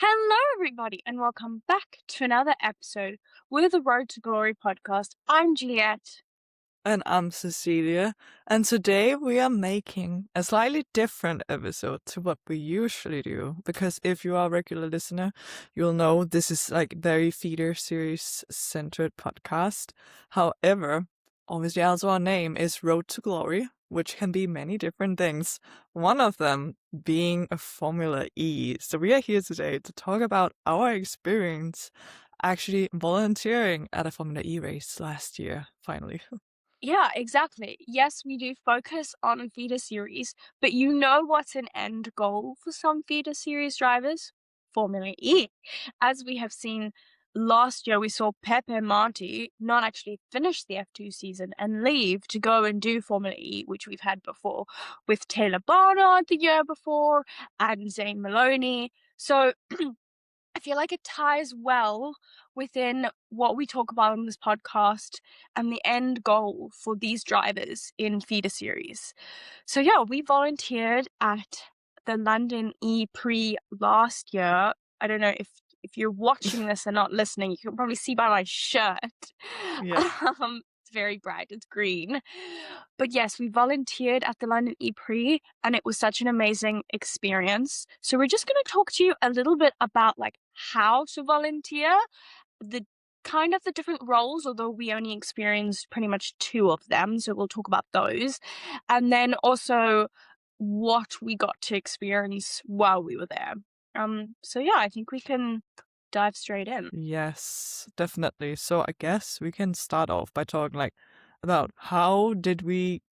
Hello, everybody, and welcome back to another episode with the Road to Glory podcast. I'm Juliet. And I'm Cecilia, and today we are making a slightly different episode to what we usually do, because if you are a regular listener, you'll know this is like very feeder series centered podcast. However, obviously also our name is Road to Glory, which can be many different things. One of them being a Formula E. So we are here today to talk about our experience actually volunteering at a Formula E race last year, finally. Yeah, exactly. Yes, we do focus on feeder series, but you know what's an end goal for some feeder series drivers? Formula E. As we have seen last year, we saw Pepe Marti not actually finish the F2 season and leave to go and do Formula E, which we've had before with Taylor Barnard the year before and Zane Maloney. So I feel like it ties well within what we talk about on this podcast and the end goal for these drivers in feeder series. So yeah, we volunteered at the London E-Prix last year. I don't know if you're watching this and not listening, you can probably see by my shirt. Yeah. It's very bright, it's green. But yes, we volunteered at the London E-Prix and it was such an amazing experience. So we're just going to talk to you a little bit about like how to volunteer, the kind of the different roles, although we only experienced pretty much two of them. So we'll talk about those. And then also what we got to experience while we were there. So yeah, I think we can dive straight in. Yes, definitely. So I guess we can start off by talking like about how did we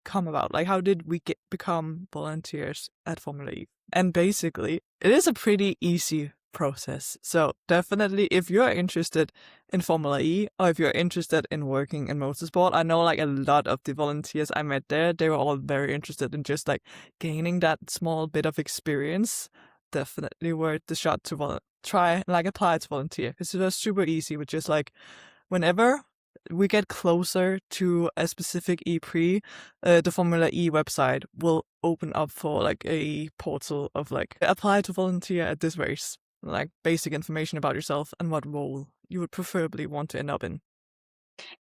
come about? Like how did we become volunteers at Formula E? And basically, it is a pretty easy process. So definitely if you're interested in Formula E or if you're interested in working in motorsport, I know like a lot of the volunteers I met there, they were all very interested in just like gaining that small bit of experience. Definitely worth the shot to try and like apply to volunteer, because it was super easy with just like whenever we get closer to a specific E-Prix, the Formula E website will open up for like a portal of like apply to volunteer at this race, like basic information about yourself and what role you would preferably want to end up in.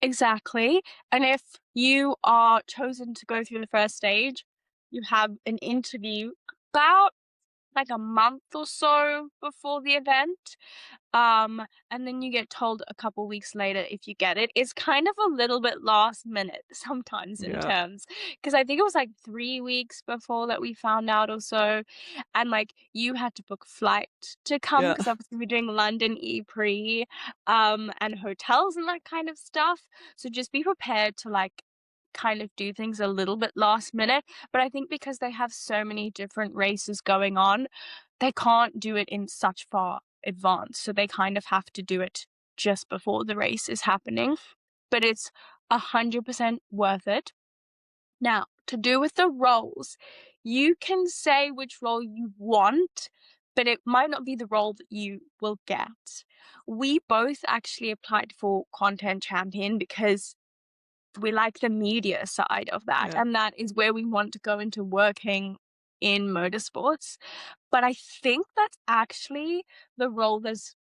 Exactly. And if you are chosen to go through the first stage, you have an interview about like a month or so before the event. And then you get told a couple weeks later if you get it. It's kind of a little bit last minute sometimes in Yeah, terms, because I think it was like 3 weeks before that we found out or so. And like you had to book flight to come yeah, because obviously we're doing London E-Prix, and hotels and that kind of stuff. So just be prepared to like kind of do things a little bit last minute. But I think because they have so many different races going on, they can't do it in such far advance. So they kind of have to do it just before the race is happening. But it's 100% worth it. Now, to do with the roles, you can say which role you want, but it might not be the role that you will get. We both actually applied for content champion because we like the media side of that, yeah. and that is where we want to go into working in motorsports. But I think that's actually the role that's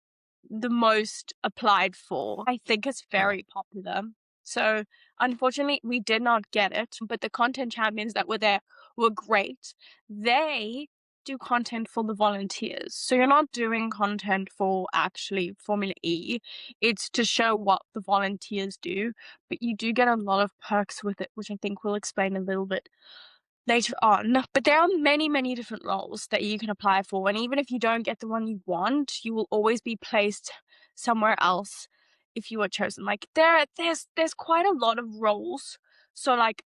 the most applied for. I think it's Oh, very popular. So unfortunately, we did not get it, but the content champions that were there were great. They do content for the volunteers. So you're not doing content for actually Formula E. It's to show what the volunteers do, but you do get a lot of perks with it, which I think we'll explain a little bit later on. But there are many, many different roles that you can apply for. And even if you don't get the one you want, you will always be placed somewhere else if you are chosen. Like there's quite a lot of roles. So like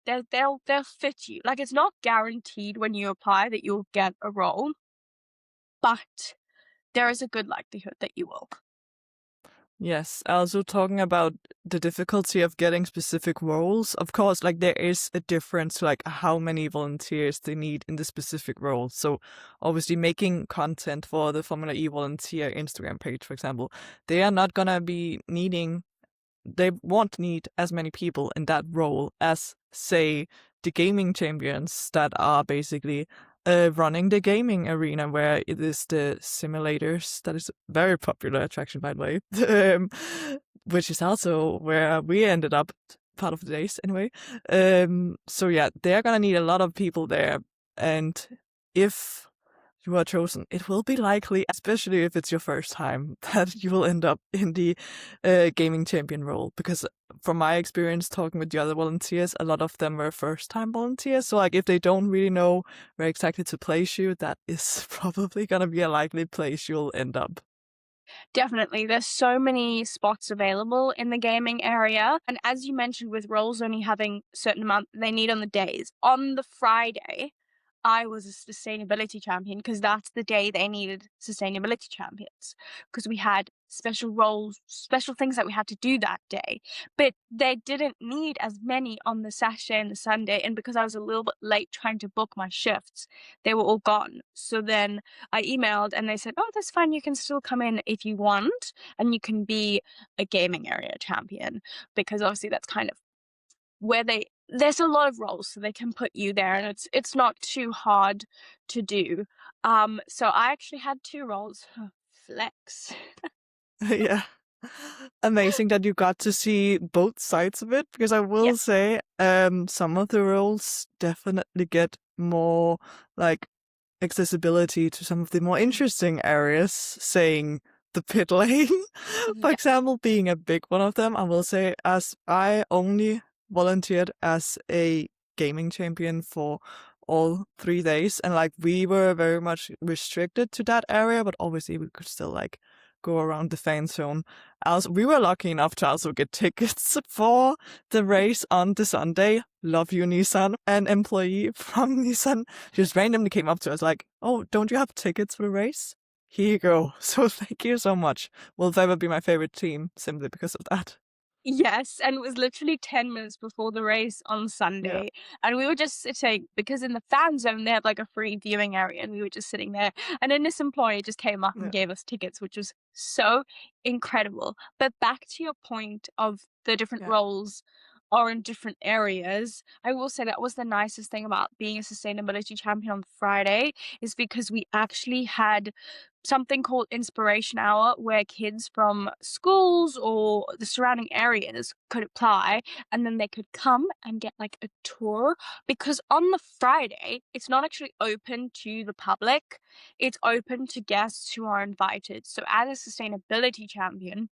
they'll fit you. Like it's not guaranteed when you apply that you'll get a role, but there is a good likelihood that you will. yes. Also talking about the difficulty of getting specific roles. Of course, like there is a difference like how many volunteers they need in the specific role. So obviously making content for the Formula E volunteer Instagram page, for example, they are not gonna be needing, they won't need as many people in that role as say the gaming champions that are basically running the gaming arena, where it is the simulators that is a very popular attraction, by the way, which is also where we ended up part of the days anyway. So yeah, they're gonna need a lot of people there, and if you are chosen, it will be likely, especially if it's your first time, that you will end up in the gaming champion role. Because from my experience talking with the other volunteers, a lot of them were first-time volunteers. So like, if they don't really know where exactly to place you, that is probably gonna be a likely place you'll end up. Definitely. There's so many spots available in the gaming area. And as you mentioned, with roles only having a certain amount they need on the days, on the Friday, I was a sustainability champion because that's the day they needed sustainability champions. Because we had special roles, special things that we had to do that day. But they didn't need as many on the Saturday and the Sunday. And because I was a little bit late trying to book my shifts, they were all gone. So then I emailed and they said, "Oh, that's fine. You can still come in if you want, and you can be a gaming area champion." Because obviously that's kind of where there's a lot of roles, so they can put you there, and it's not too hard to do. So I actually had 2 roles. Flex. Yeah. Amazing that you got to see both sides of it, because I Yeah. will say some of the roles definitely get more like accessibility to some of the more interesting areas, saying the pit lane, for Yeah. example, being a big one of them. I will say, as I only volunteered as a gaming champion for all 3 days, and like we were very much restricted to that area, but obviously we could still like go around the fan zone. Also, we were lucky enough to also get tickets for the race on the Sunday. Love you, Nissan. An employee from Nissan just randomly came up to us like, "Oh, don't you have tickets for the race? Here you go." So thank you so much. Will ever be my favorite team simply because of that. Yes, and it was literally 10 minutes before the race on Yeah. Sunday, and we were just sitting because in the fan zone, they had, like, a free viewing area, and we were just sitting there, and then this employee just came up and Yeah. gave us tickets, which was so incredible. But back to your point of the different Yeah. roles are in different areas, I will say that was the nicest thing about being a sustainability champion on Friday, is because we actually had something called Inspiration Hour, where kids from schools or the surrounding areas could apply, and then they could come and get like a tour. Because on the Friday, it's not actually open to the public, it's open to guests who are invited. So, as a sustainability champion,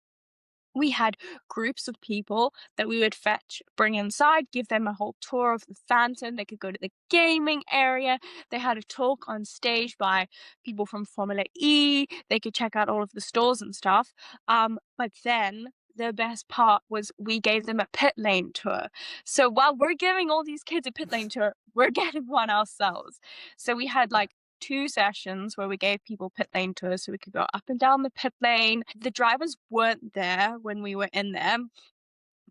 we had groups of people that we would fetch, bring inside, give them a whole tour of the fountain. They could go to the gaming area. They had a talk on stage by people from Formula E. They could check out all of the stores and stuff. But then the best part was we gave them a pit lane tour. So while we're giving all these kids a pit lane tour, we're getting one ourselves. So we had like 2 sessions where we gave people pit lane tours so we could go up and down the pit lane. The drivers weren't there when we were in there,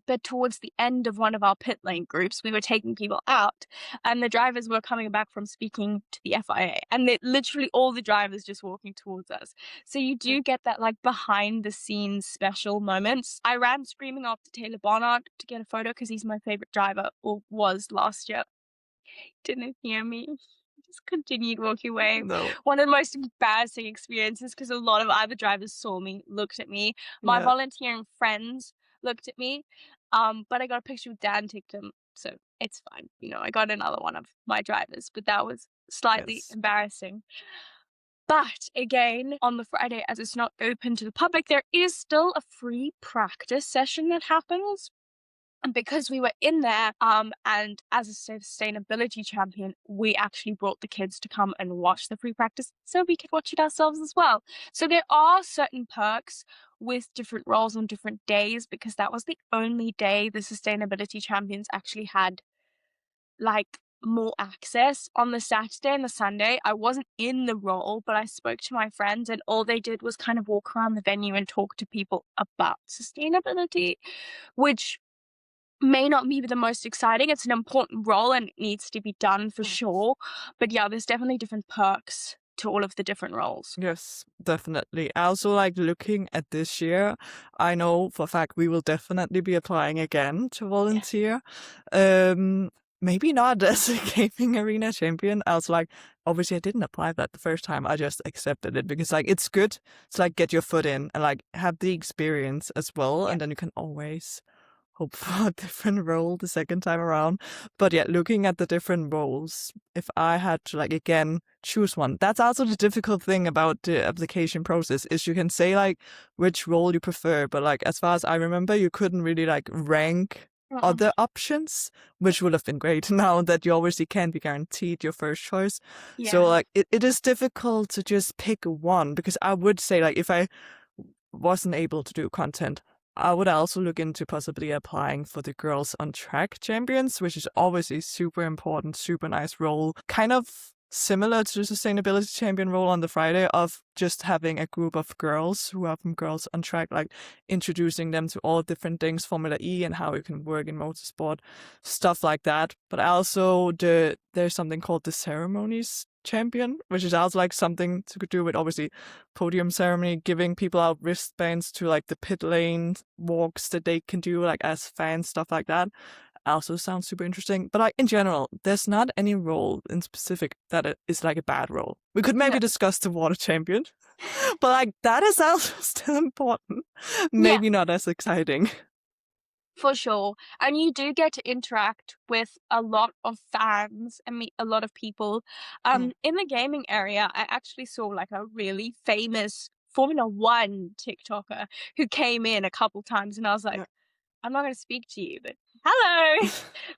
but towards the end of one of our pit lane groups, we were taking people out, and the drivers were coming back from speaking to the FIA, and literally all the drivers just walking towards us. So you Yeah. do get that like behind the scenes special moments. I ran screaming after Taylor Barnard to get a photo because he's my favorite driver, or was last year. Didn't hear me. Just continued walking away. No. One of the most embarrassing experiences because a lot of other drivers saw me, looked at me. My Yeah. volunteering friends looked at me, but I got a picture with Dan Ticktum, so it's fine. You know, I got another one of my drivers, but that was slightly Yes. embarrassing. But again, on the Friday, as it's not open to the public, there is still a free practice session that happens. And because we were in there, and as a sustainability champion, we actually brought the kids to come and watch the free practice so we could watch it ourselves as well. So there are certain perks with different roles on different days because that was the only day the sustainability champions actually had like more access. On the Saturday and the Sunday, I wasn't in the role, but I spoke to my friends and all they did was kind of walk around the venue and talk to people about sustainability, which may not be the most exciting. It's an important role and it needs to be done for Mm. sure. But yeah, there's definitely different perks to all of the different roles. Yes, definitely. I also like looking at this year. I know for a fact we will definitely be applying again to Yes. volunteer. maybe not as a gaming arena champion. I was like, obviously I didn't apply that the first time. I just accepted it because like it's good to like get your foot in and like have the experience as well, Yeah. and then you can always hope for a different role the second time around. But yeah, looking at the different roles, if I had to like again choose one, that's also the difficult thing about the application process is you can say like which role you prefer, but like as far as I remember, you couldn't really like rank Mm-mm. other options, which would have been great now that you obviously can't be guaranteed your first choice. So Yeah. like it is difficult to just pick one because I would say like if I wasn't able to do content, I would also look into possibly applying for the Girls on Track Champions, which is obviously super important, super nice role. Kind of similar to the Sustainability Champion role on the Friday of just having a group of girls who are from Girls on Track, like introducing them to all different things, Formula E and how you can work in motorsport, stuff like that. But also there's something called the Ceremonies Champion, which is also like something to do with obviously podium ceremony, giving people out wristbands to like the pit lane walks that they can do like as fans, stuff like that. Also sounds super interesting. But like in general, there's not any role in specific that it is like a bad role. We could No. maybe discuss the water champion, but like that is also still important. Yeah. Maybe not as exciting. For sure. And you do get to interact with a lot of fans and meet a lot of people. Mm, In the gaming area, I actually saw like a really famous Formula One TikToker who came in a couple times, and I was like, yeah. I'm not going to speak to you, but hello,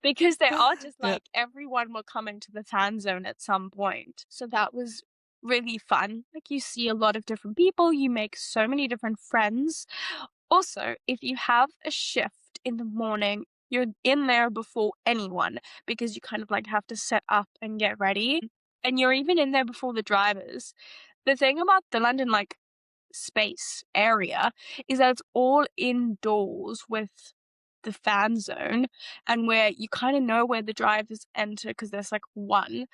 because they are just Yeah. like everyone will come into the fan zone at some point. So that was really fun. Like you see a lot of different people, you make so many different friends. Also, if you have a shift in the morning, you're in there before anyone because you kind of like have to set up and get ready. And you're even in there before the drivers. The thing about the London like space area is that it's all indoors with the fan zone and where you kind of know where the drivers enter because there's like one.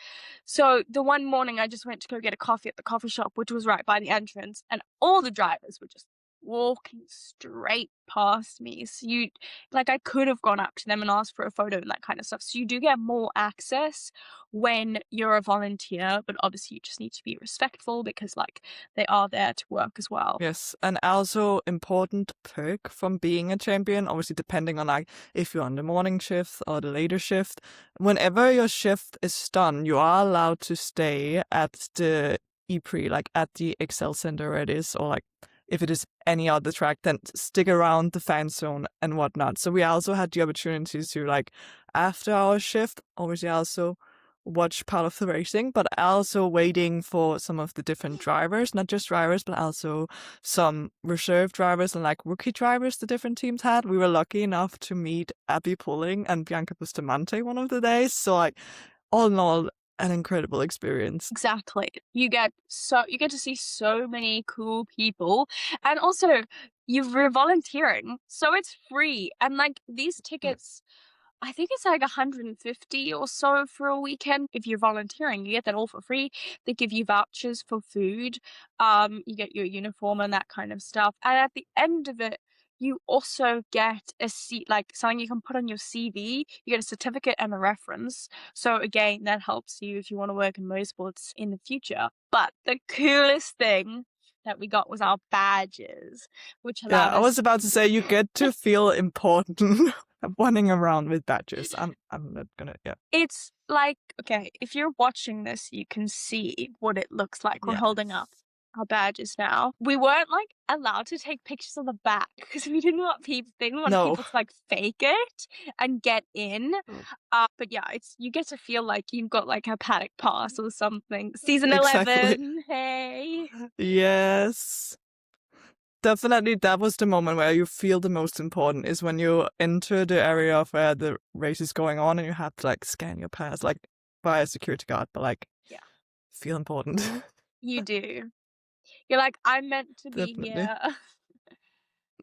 So the one morning I just went to go get a coffee at the coffee shop, which was right by the entrance, and all the drivers were just walking straight past me. So you like I could have gone up to them and asked for a photo and that kind of stuff. So you do get more access when you're a volunteer, but obviously you just need to be respectful because like they are there to work as well. Yes, and also important perk from being a champion, obviously depending on like if you're on the morning shift or the later shift. Whenever your shift is done, you are allowed to stay at the E-Prix, like at the Excel Center where it is, or like if it is any other track, then stick around the fan zone and whatnot. So we also had the opportunity to like after our shift, obviously also watch part of the racing, but also waiting for some of the different drivers, not just drivers, but also some reserve drivers and like rookie drivers the different teams had. We were lucky enough to meet Abby Pulling and Bianca Bustamante one of the days. So like all in all, an incredible experience. Exactly. You get to see so many cool people, and also you're volunteering, so it's free. And like these Mm. tickets, I think it's like 150 or so for a weekend. If you're volunteering, you get that all for free. They give you vouchers for food. You get your uniform and that kind of stuff. And at the end of it, you also get a seat, like something you can put on your CV. You get a certificate and a reference. So again, that helps you if you want to work in motorsports in the future. But the coolest thing that we got was our badges, which Yeah, allowed I was us. about to say you get to feel important running around with badges. I'm not gonna yeah. It's like, okay, if you're watching this, you can see what it looks like. We're Yeah. holding up our badges now. We weren't like allowed to take pictures on the back because we didn't want No. people to like fake it and get in. Mm. But yeah, it's you get to feel like you've got like a paddock pass or something. Season Exactly. 11, hey. Yes. Definitely, that was the moment where you feel the most important is when you enter the area of where the race is going on and you have to like scan your pass like by a security guard, but like Yeah, feel important. you do. You're like, I'm meant to be Definitely.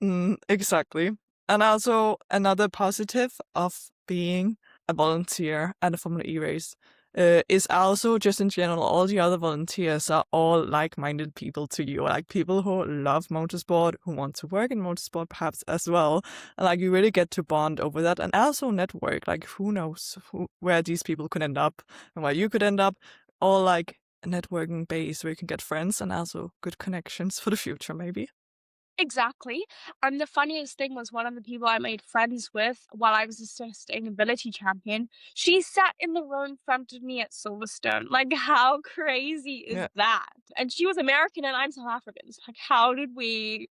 here. Exactly. And also another positive of being a volunteer at a Formula E race is also just in general, all the other volunteers are all like-minded people to you, like people who love motorsport, who want to work in motorsport perhaps as well. And like you really get to bond over that and also network. Like who knows where these people could end up and where you could end up, all like a networking base where you can get friends and also good connections for the future, maybe. Exactly. And the funniest thing was one of the people I made friends with while I was a sustainability champion, she sat in the row in front of me at Silverstone. Like, how crazy is Yeah. that? And she was American and I'm South African. So, like, how did we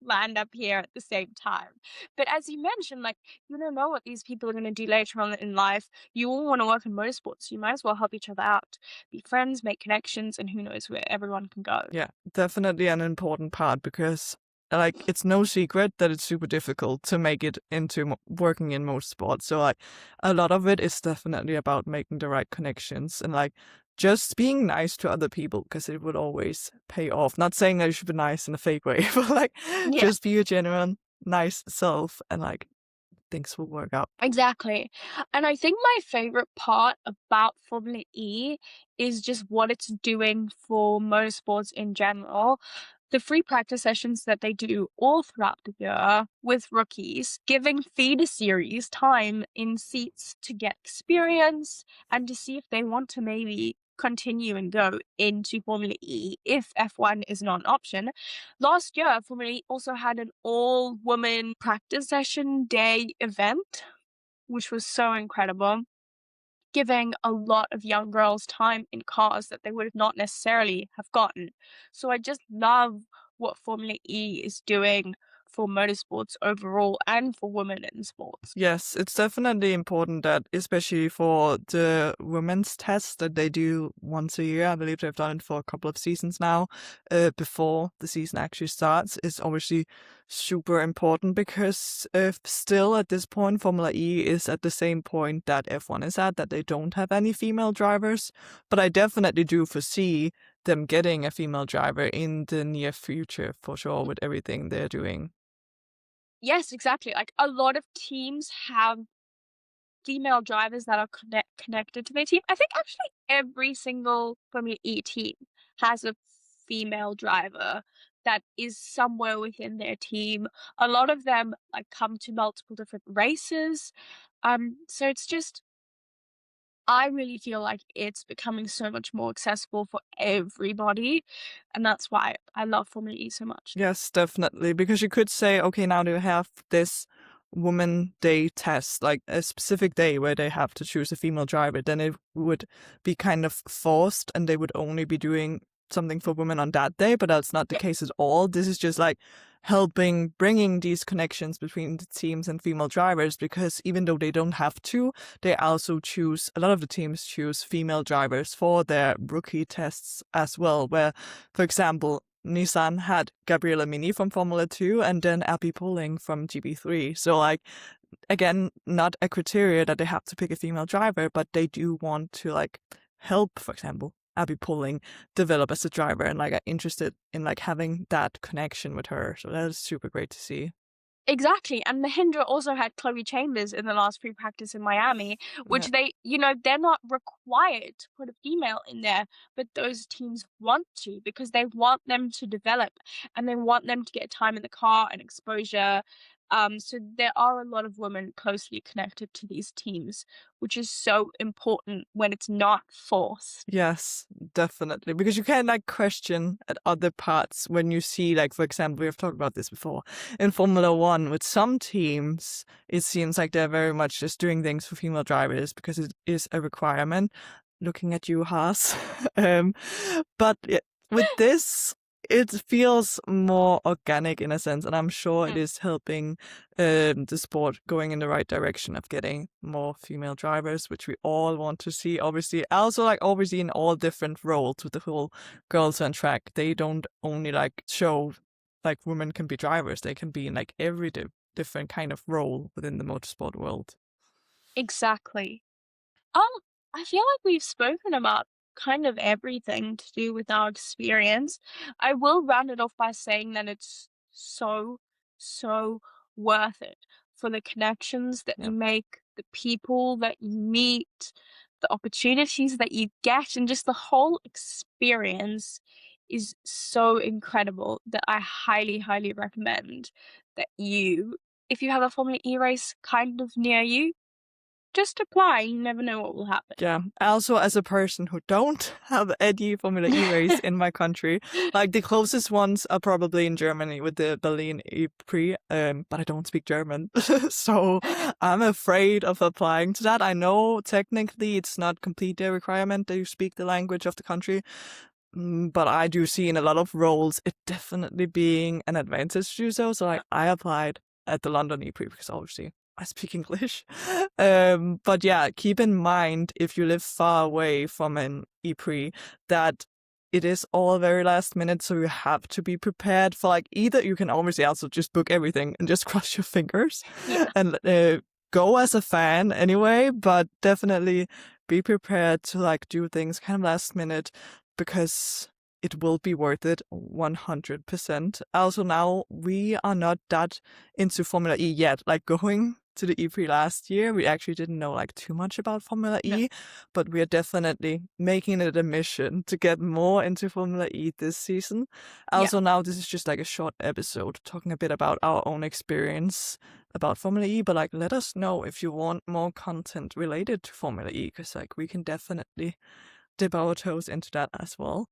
land up here at the same time? But as you mentioned, like, you don't know what these people are going to do later on in life. You all want to work in motorsports. So you might as well help each other out, be friends, make connections, and who knows where everyone can go. Yeah, definitely an important part because like it's no secret that it's super difficult to make it into working in motorsport. So like a lot of it is definitely about making the right connections and like just being nice to other people because it would always pay off. Not saying that you should be nice in a fake way, but like Yeah. just be your genuine nice self and like things will work out. Exactly. And I think my favorite part about Formula E is just what it's doing for motorsports in general. The free practice sessions that they do all throughout the year with rookies, giving feeder series time in seats to get experience and to see if they want to maybe continue and go into Formula E if F1 is not an option. Last year, Formula E also had an all-woman practice session day event, which was so incredible, giving a lot of young girls time in cars that they would have not necessarily have gotten. So I just love what Formula E is doing for motorsports overall and for women in sports. Yes, it's definitely important that, especially for the women's test that they do once a year, I believe they've done it for a couple of seasons now, before the season actually starts, is obviously super important because still at this point, Formula E is at the same point that F1 is at, that they don't have any female drivers. But I definitely do foresee them getting a female driver in the near future for sure with everything they're doing. Yes, exactly. Like a lot of teams have female drivers that are connected to their team. I think actually every single Formula E team has a female driver that is somewhere within their team. A lot of them like come to multiple different races. So it's just I really feel like it's becoming so much more accessible for everybody, and that's why I love Formula E so much. Yes, definitely. Because you could say, okay, now they have this woman day test, like a specific day where they have to choose a female driver, then it would be kind of forced and they would only be doing something for women on that day, but that's not the Yeah, case at all. This is just like helping bringing these connections between the teams and female drivers because even though they don't have to, they also choose, a lot of the teams choose female drivers for their rookie tests as well, where, for example, Nissan had Gabriella Mini from Formula 2 and then Abby Pulling from GB3. So like again, not a criteria that they have to pick a female driver, but they do want to like help, for example, Abby Pulling develop as a driver and like are interested in like having that connection with her. So that is super great to see. exactly. And Mahindra also had Chloe Chambers in the last free practice in Miami, Yeah. which they're not required to put a female in there, but those teams want to because they want them to develop and they want them to get time in the car and exposure. So there are a lot of women closely connected to these teams, which is so important when it's not forced. Yes, definitely. Because you can like question at other parts when you see, like, for example, we have talked about this before in Formula One with some teams, it seems like they're very much just doing things for female drivers because it is a requirement. Looking at you, Haas. um, but with this, it feels more organic in a sense, and I'm sure it is helping the sport going in the right direction of getting more female drivers, which we all want to see. Obviously, also like obviously in all different roles with the whole girls on track. They don't only like show like women can be drivers; they can be in like every different kind of role within the motorsport world. Exactly. Um, I feel like we've spoken about kind of everything to do with our experience. I will round it off by saying that it's so, so worth it for the connections that Yeah. you make, the people that you meet. the opportunities that you get, and just the whole experience is so incredible that I highly, highly recommend that you, if you have a Formula E race kind of near you, just apply. You never know what will happen. Yeah. Also, as a person who don't have any Formula E race in my country, like the closest ones are probably in Germany with the Berlin E-Prix, but I don't speak German, so I'm afraid of applying to that. I know technically it's not completely a requirement that you speak the language of the country, but I do see in a lot of roles it definitely being an advantage to do so. So like I applied at the London E-Prix because obviously I speak English. But yeah, keep in mind if you live far away from an E-Prix that it is all very last minute, so you have to be prepared for like either you can obviously also just book everything and just cross your fingers Yeah. and go as a fan anyway, but definitely be prepared to like do things kind of last minute because it will be worth it 100%. Also, now we are not that into Formula E yet. Like going to the E3 last year, we actually didn't know like too much about Formula No. E, but we are definitely making it a mission to get more into Formula E this season. Yeah. Also, now this is just like a short episode talking a bit about our own experience about Formula E, but like let us know if you want more content related to Formula E, because like we can definitely dip our toes into that as well.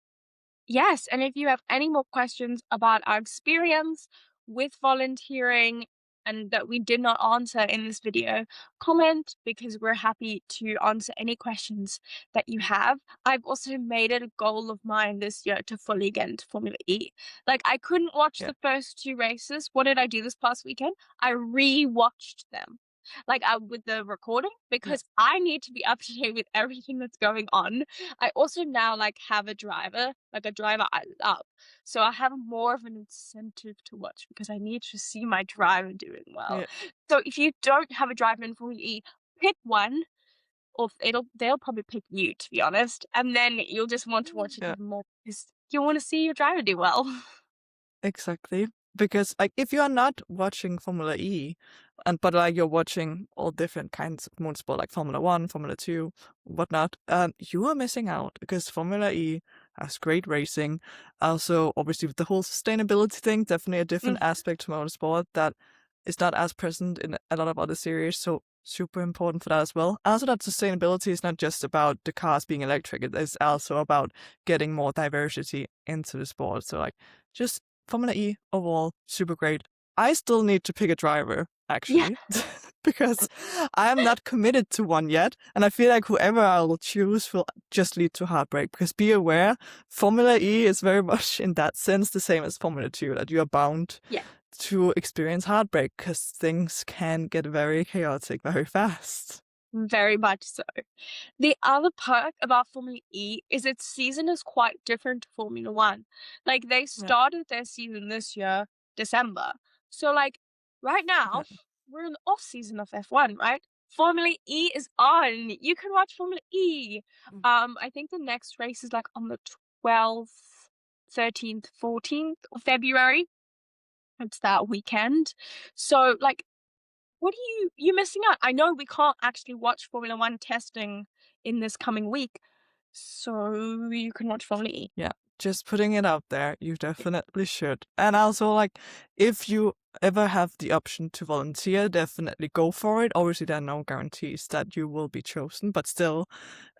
Yes, and if you have any more questions about our experience with volunteering and that we did not answer in this video, comment because we're happy to answer any questions that you have. I've also made it a goal of mine this year to fully get into Formula E. Like, I couldn't watch Yeah. the first two races. What did I do this past weekend? I re-watched them. Like with the recording Yeah. because I need to be up to date with everything that's going on. I also now like have a driver, like a driver I love. So I have more of an incentive to watch because I need to see my driver doing well. Yeah. So if you don't have a driver in Formula E, pick one, or they'll probably pick you to be honest, and then you'll just want to watch it Yeah. even more because you want to see your driver do well. Exactly. Because like if you are not watching Formula E but like you're watching all different kinds of motorsport like Formula One, Formula Two, whatnot, you are missing out because Formula E has great racing. Also, obviously with the whole sustainability thing, definitely a different Mm, aspect to motorsport that is not as present in a lot of other series. So super important for that as well. Also, that sustainability is not just about the cars being electric, it is also about getting more diversity into the sport. So like just Formula E overall, super great. I still need to pick a driver, yeah, actually, because I am not committed to one yet. And I feel like whoever I will choose will just lead to heartbreak. Because be aware, Formula E is very much in that sense the same as Formula 2, that you are bound yeah. to experience heartbreak because things can get very chaotic very fast. Very much so. The other perk about Formula E is its season is quite different to Formula One. Like they Yeah, started their season this year, December. So like right now, yeah, we're in the off season of F1, right? Formula E is on. You can watch Formula E. mm, I think the next race is like on the 12th, 13th, 14th of February. It's that weekend. So like what are you missing out? I know we can't actually watch Formula One testing in this coming week, so you can watch Formula E. yeah. Just putting it out there, you definitely should. And also, like, if you ever have the option to volunteer, definitely go for it. Obviously, there are no guarantees that you will be chosen, but still,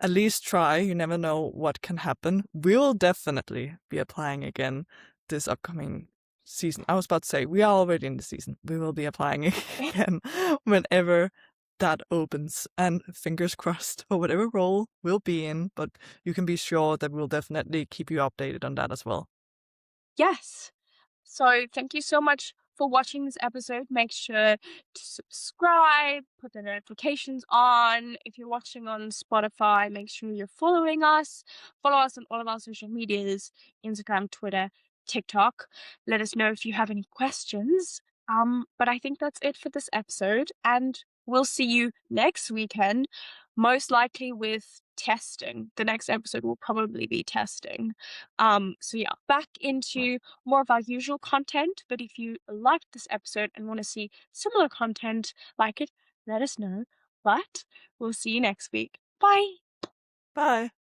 at least try. You never know what can happen. We will definitely be applying again this upcoming season. I was about to say, we are already in the season. We will be applying again whenever that opens, and fingers crossed for whatever role we'll be in, but you can be sure that we'll definitely keep you updated on that as well. Yes. So thank you so much for watching this episode. Make sure to subscribe, put the notifications on. If you're watching on Spotify, make sure you're following us. Follow us on all of our social medias, Instagram, Twitter, TikTok. Let us know if you have any questions. But I think that's it for this episode, and we'll see you next weekend, most likely with testing. The next episode will probably be testing. So yeah, back Right. into more of our usual content. But if you liked this episode and want to see similar content like it, let us know. But we'll see you next week. Bye. Bye.